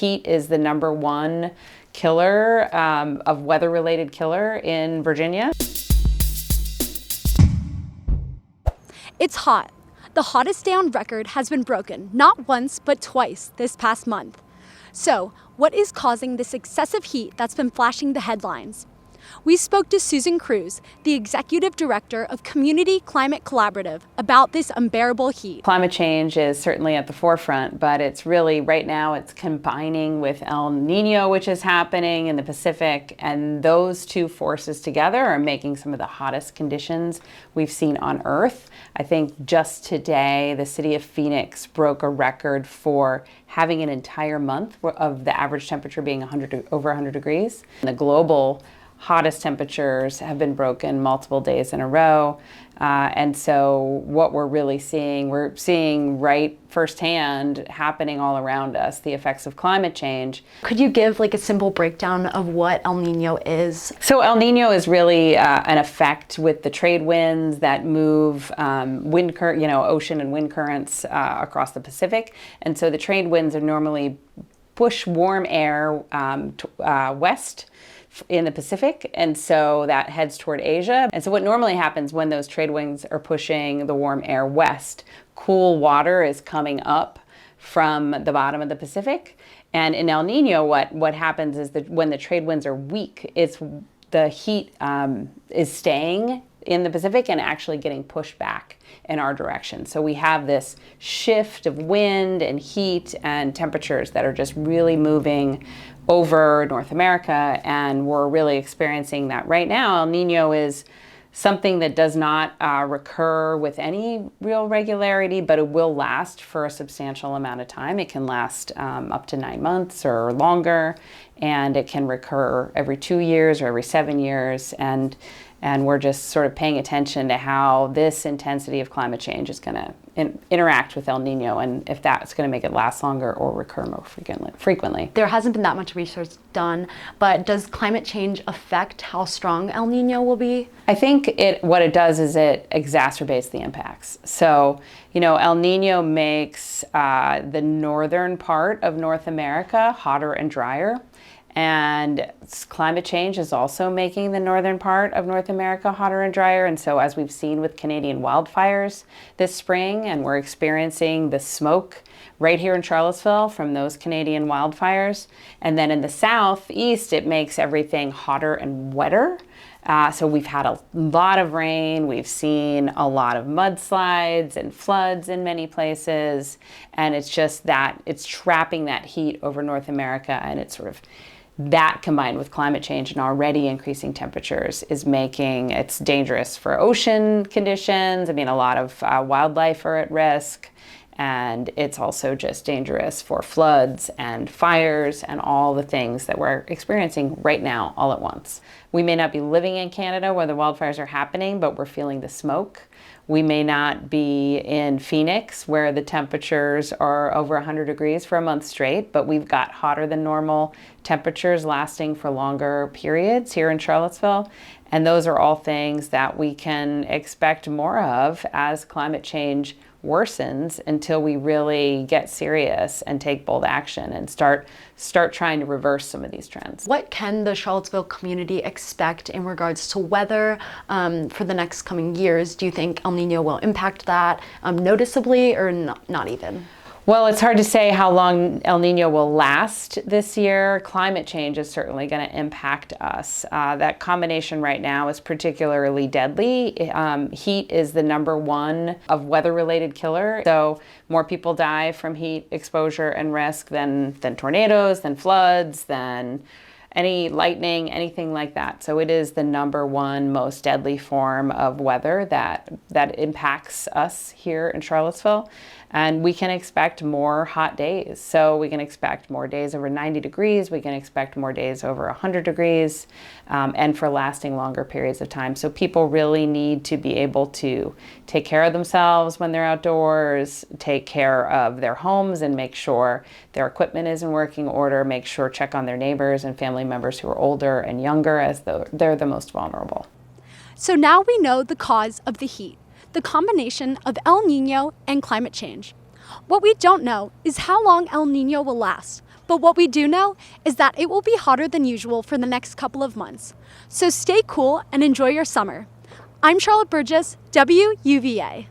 Heat is the #1 killer, of weather-related killer in Virginia. It's hot. The hottest day on record has been broken, not once, but twice this past month. So, what is causing this excessive heat that's been flashing the headlines? We spoke to Susan Cruz, the executive director of Community Climate Collaborative, about this unbearable heat. Climate change is certainly at the forefront, but it's really, right now, it's combining with El Nino, which is happening in the Pacific, and those two forces together are making some of the hottest conditions we've seen on Earth. I think just today, the city of Phoenix broke a record for having an entire month of the average temperature being over 100 degrees. And the global hottest temperatures have been broken multiple days in a row. And so what we're seeing right firsthand happening all around us, the effects of climate change. Could you give like a simple breakdown of what El Nino is? So El Nino is really an effect with the trade winds that move ocean and wind currents across the Pacific. And so the trade winds are normally push warm air west in the Pacific, and so that heads toward Asia. And so what normally happens when those trade winds are pushing the warm air west, cool water is coming up from the bottom of the Pacific. And in El Nino, what happens is that when the trade winds are weak, the heat is staying in the Pacific and actually getting pushed back in our direction. So we have this shift of wind and heat and temperatures that are just really moving over North America, and we're really experiencing that right now. El Nino is something that does not recur with any real regularity, but it will last for a substantial amount of time. It can last up to 9 months or longer, and it can recur every 2 years or every 7 years. And we're just sort of paying attention to how this intensity of climate change is going to interact with El Nino, and if that's going to make it last longer or recur more frequently. There hasn't been that much research done, but does climate change affect how strong El Nino will be? I think what it does is it exacerbates the impacts. So, El Nino makes the northern part of North America hotter and drier. And climate change is also making the northern part of North America hotter and drier. And so as we've seen with Canadian wildfires this spring, and we're experiencing the smoke right here in Charlottesville from those Canadian wildfires. And then in the southeast, it makes everything hotter and wetter. So we've had a lot of rain, we've seen a lot of mudslides and floods in many places. And it's just that it's trapping that heat over North America, and it's sort of that combined with climate change and already increasing temperatures is making it's dangerous for ocean conditions. I mean, a lot of wildlife are at risk, and it's also just dangerous for floods and fires and all the things that we're experiencing right now all at once. We may not be living in Canada where the wildfires are happening, but we're feeling the smoke. We may not be in Phoenix where the temperatures are over 100 degrees for a month straight, but we've got hotter than normal temperatures lasting for longer periods here in Charlottesville. And those are all things that we can expect more of as climate change worsens, until we really get serious and take bold action and start trying to reverse some of these trends. What can the Charlottesville community expect in regards to weather for the next coming years? Do you think El Nino will impact that noticeably, or not even? Well, it's hard to say how long El Nino will last this year. Climate change is certainly going to impact us. That combination right now is particularly deadly. Heat is the #1 of weather-related killer. So more people die from heat exposure and risk than tornadoes, than floods, than any lightning, anything like that. So it is the #1 most deadly form of weather that impacts us here in Charlottesville. And we can expect more hot days. So we can expect more days over 90 degrees. We can expect more days over 100 degrees, and for lasting longer periods of time. So people really need to be able to take care of themselves when they're outdoors, take care of their homes and make sure their equipment is in working order, check on their neighbors and family members who are older and younger, as though they're the most vulnerable. So now we know the cause of the heat, the combination of El Nino and climate change. What we don't know is how long El Nino will last, But what we do know is that it will be hotter than usual for the next couple of months. So stay cool and enjoy your summer. I'm Charlotte Burgess, WUVA.